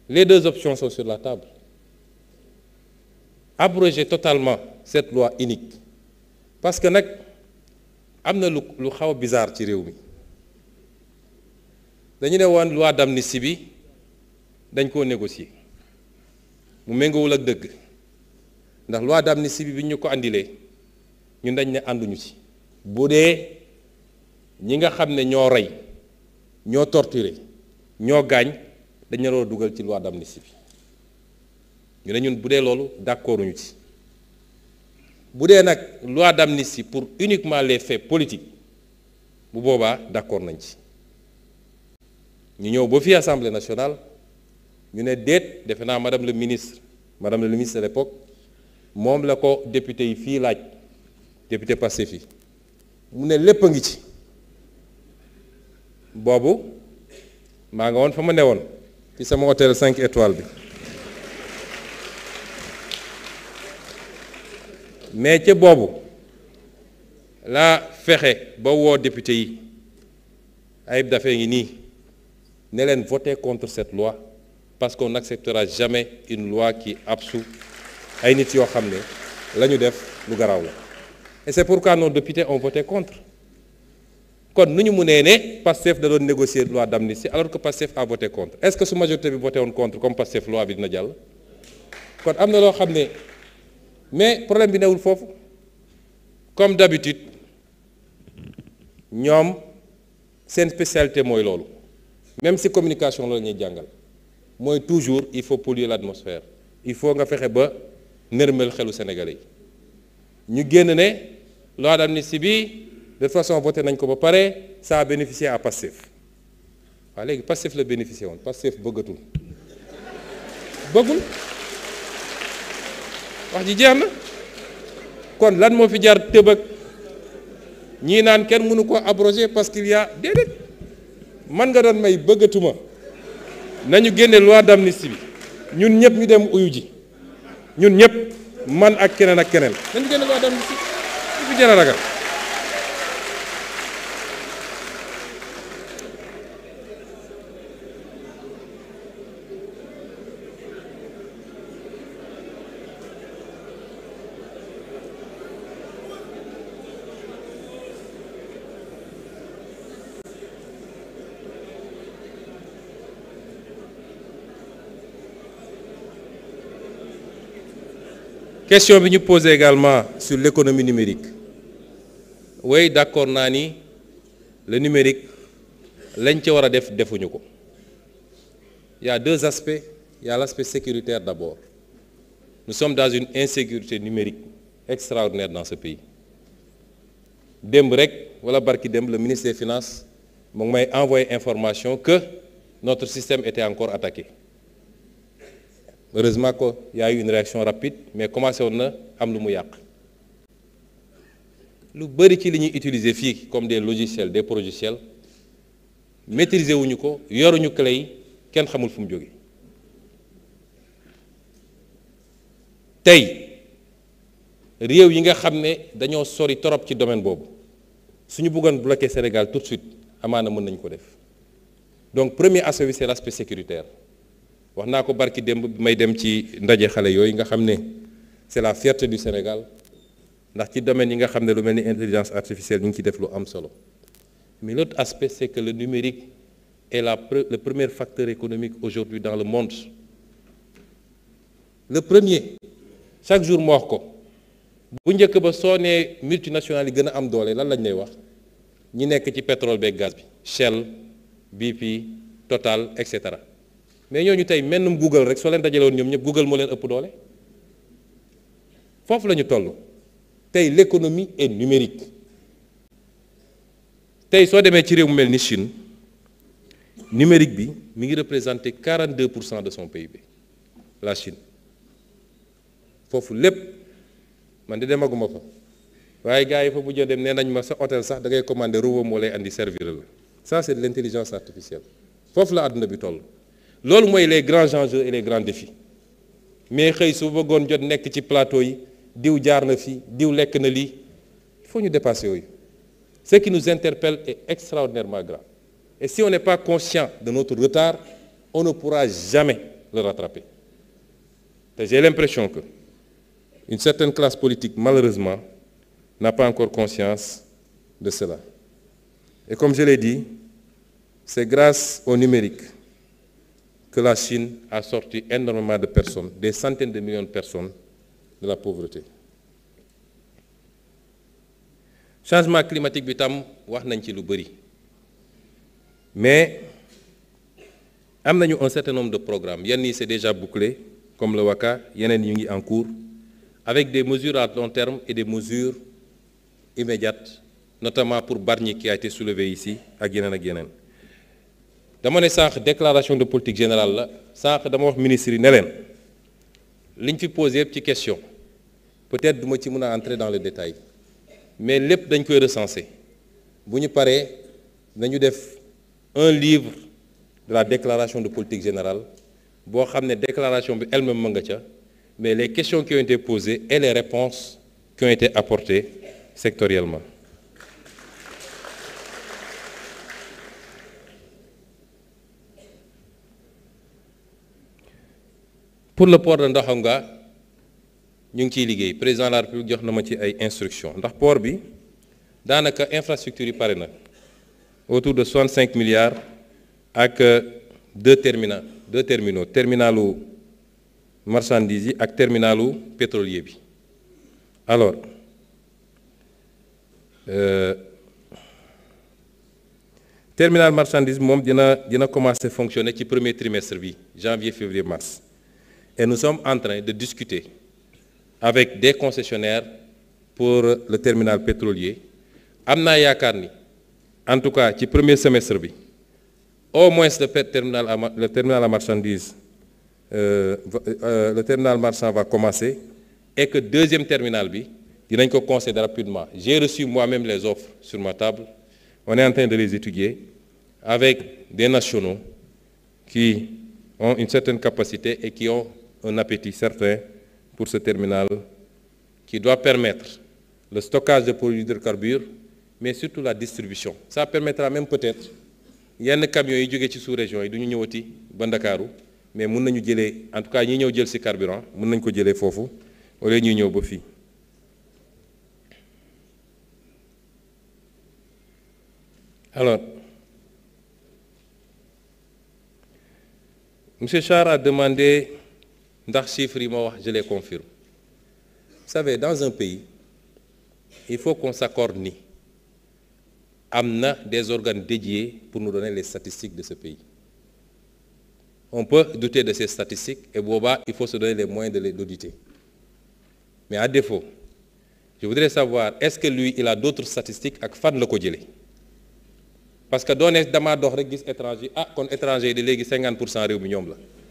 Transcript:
Les deux options sont sur la table. Abroger totalement cette loi unique parce que nag am na lu xaw a bizarre ci réew mi dañu ne woon loi d'amnistie bi dañ koo négocier mu méngoowul ak dëgg ndax loi d'amnistie bi ñu ko andilee ñun dañ ne ànduñu ci bu dee ñi nga xam ne ñoo rey ñoo torturé ñoo gaañ dañ ne loolu dugal ci loi d'amnistie bi ñu ne ñun bu dee loolu d'accorduñu ci bu dee nag loi d'amnistie pour uniquement les faits politiques bu boobaa d'accord nañ ci ñu ñëw ba fii Assemblée nationale ñu ne déet defe naa madame le ministre de l'époque moom la ko député yi fii laaj député Pastef yi mu ne lépp a ngi ci boobu maa nga woon fa ma ne woon ci sama hôtel 5 étoiles bi mais ca boobu laa fexe ba woo député yi Ayib Daffé ngi nii ne leen voter contre cette loi parce qu'on n'acceptera jamais une loi qui absout ay nit yoo xam ne la ñu def lu garaaw la et c'est pourquoi nos députés ont voté contre kon nu ñu mënee ne Pastef da doon négocier loi d'amnistie alors que Pastef a voté contre est-ce que su majorité bi voté woon contre comme Pastef loi bi dina jàll kon am na loo xam ne mais problème bi newul foofu comme d'habitude ñoom seen spécialité mooy loolu même si communication la ñuy jàngal mooy toujours il faut polluer l'atmosphère il faut nga fexe ba nërmel xelu Sénégalais yi ñu génn ne loi d'amnistie bi de toute façon voté nañ ko ba pare ça a bénéficié à Pastef waaw léegi Pastef la bénéficié woon Pastef bëggatul bëggul wax ji jeex na kon lan moo fi jar tëbëg ñii naan kenn mënu ko abroger parce qu'il y a déedéet man nga doon may bëggatuma nañu génne loi d'amnistie bi ñun ñëpp ñu dem uyu ji ñun ñëpp man ak keneen nañu génne loi d'amnistie bi fi jar a ragal question bi ñu posé également sur l'économie numérique oui d'accord naa ni le numérique lañ ca war a def defuñu ko il y a deux aspects il y a l'aspect sécuritaire d'abord nous sommes dans une insécurité numérique extraordinaire dans ce pays démb rek wala barki démb le ministre des Finances mu ngi may envoyé information que notre système était encore attaqué heureusement qu'il y a eu une réaction rapide mais commencé woon na am lu mu yàq lu bari ci li ñuy utiliser fii comme des logiciels des progiciels maîtriser wuñu ko yoruñu clé yi kenn xamul fu mu jóge tey réew yi nga xam ne dañoo sori torop ci domaine boobu suñu bëggoon bloquer Sénégal tout de suite amaana mën nañu ko def donc premier aspect bi c'est l'aspect sécuritaire wax naa ko barki démb bi may dem ci ndaje xale yooyu nga xam ne c'est la fierté du Sénégal ndax ci domaine yi nga xam ne lu mel ni intelligence artificielle ñu ngi ci def lu am solo mais l'autre aspect c'est que le numérique est le premier facteur économique aujourd'hui dans le monde le premier chaque jour mu wax ko bu njëkk ba soo nee multinationales yi gën a am doole lan lañ lay wax ñi nekk ci pétrole beeg gaz bi Shell BP Total et cetera mais ñooñu tey mennum Google rek soo leen dajalewoon ñoom ñëpp Google moo leen ëpp doole foofu la ñu toll tey l'économie est numérique tey soo demee ci réew mu mel ni Chine numérique bi mi ngi représenter 42% de son PIB la Chine foofu lépp man di demaguma fa waaye gars yi fa mujjee dem nee nañ ma sa hôtel sax da ngay commander robot moo lay andi servir la ça c'est de l'intelligence artificielle foofu la àdduna bi toll. loolu mooy les grands enjeux et les grands défis mais xëy su bëggoon jot nekk ci plateau yi diw jaar na fi diw lekk na lii il faut ñu dépasser yooyu ce qui nous interpelle est extraordinairement grave et si on n'est pas conscient de notre retard on ne pourra jamais le rattraper. Et j'ai l'impression que une certaine classe politique, malheureusement, n'a pas encore conscience de cela. Et comme je l'ai dit, c'est grâce au numérique que la Chine a sorti énormément de personnes, des centaines de millions de personnes, de la pauvreté. Changement climatique bi tam wax nañ ci lu bari, mais am nañu un certain nombre de programmes. Yenn yi c'est déjà bouclé, comme le WACA, yeneen yi ngi en cours, avec des mesures à long terme et des mesures immédiates, notamment pour Bargny qui a été soulevé ici, ak yeneen. dama ne sànq déclaration de politique générale la sànq dama wax ministre yi ne leen liñ fi posé yëpp ci question peut-être duma ci mën a entrer dans le détail mais lépp dañ koy recenser bu ñu paree nañu def un livre de la déclaration de politique générale boo xam ne déclaration bi elle-même ma nga ca mais les questions qui ont été posées et les réponses qui ont été apportées sectoriellement. Pour le port de Ndaxonga ñu ngi ciy liggéey président de la République jox na ma ci ay instructions ndax port bi daanaka infrastructure yi pare na autour de 65 milliards ak deux terminaux terminalu marchandises yi ak terminalu pétrolier bi. Alors terminal marchandise moom dina commencer fonctionner ci premier trimestre bi janvier février mars. Et nous sommes en train de discuter avec des concessionnaires pour le terminal pétrolier. Am naa yaakaar ni en tout cas ci premier semestre bi au moins le terminal à marchandise le terminal marchand va commencer et que deuxième terminal bi dinañ ko concéder rapidement. J'ai reçu moi-même les offres sur ma table. On est en train de les étudier avec des nationaux qui ont une certaine capacité et qui ont un appétit certain pour ce terminal qui doit permettre le stockage de produits d'hydrocarbures, mais surtout la distribution. Ça permettra même peut-être yenn camions yi jógee ci sous-région yi du ñu ñëwati ba Ndakaaru mais mën nañu jëlee en tout cas ñi ñëw jël ci carburant mën nañu ko jëlee foofu wala ñuy ñëw ba fii. Alors, M. Char a demandé ndax chiffres yi ma wax je les confirme. Vous savez, dans un pays, il faut qu'on s'accorde ni am na des organes dédiés pour nous donner les statistiques de ce pays. On peut douter de ces statistiques et booba il faut se donner les moyens de les auditer. Mais à défaut, je voudrais savoir est-ce que lui il a d'autres statistiques ak fan la ko jëlee. Parce que doone damaa dox rek gis étranger kon étranger yi di léegi 50% réew mi ñoom la.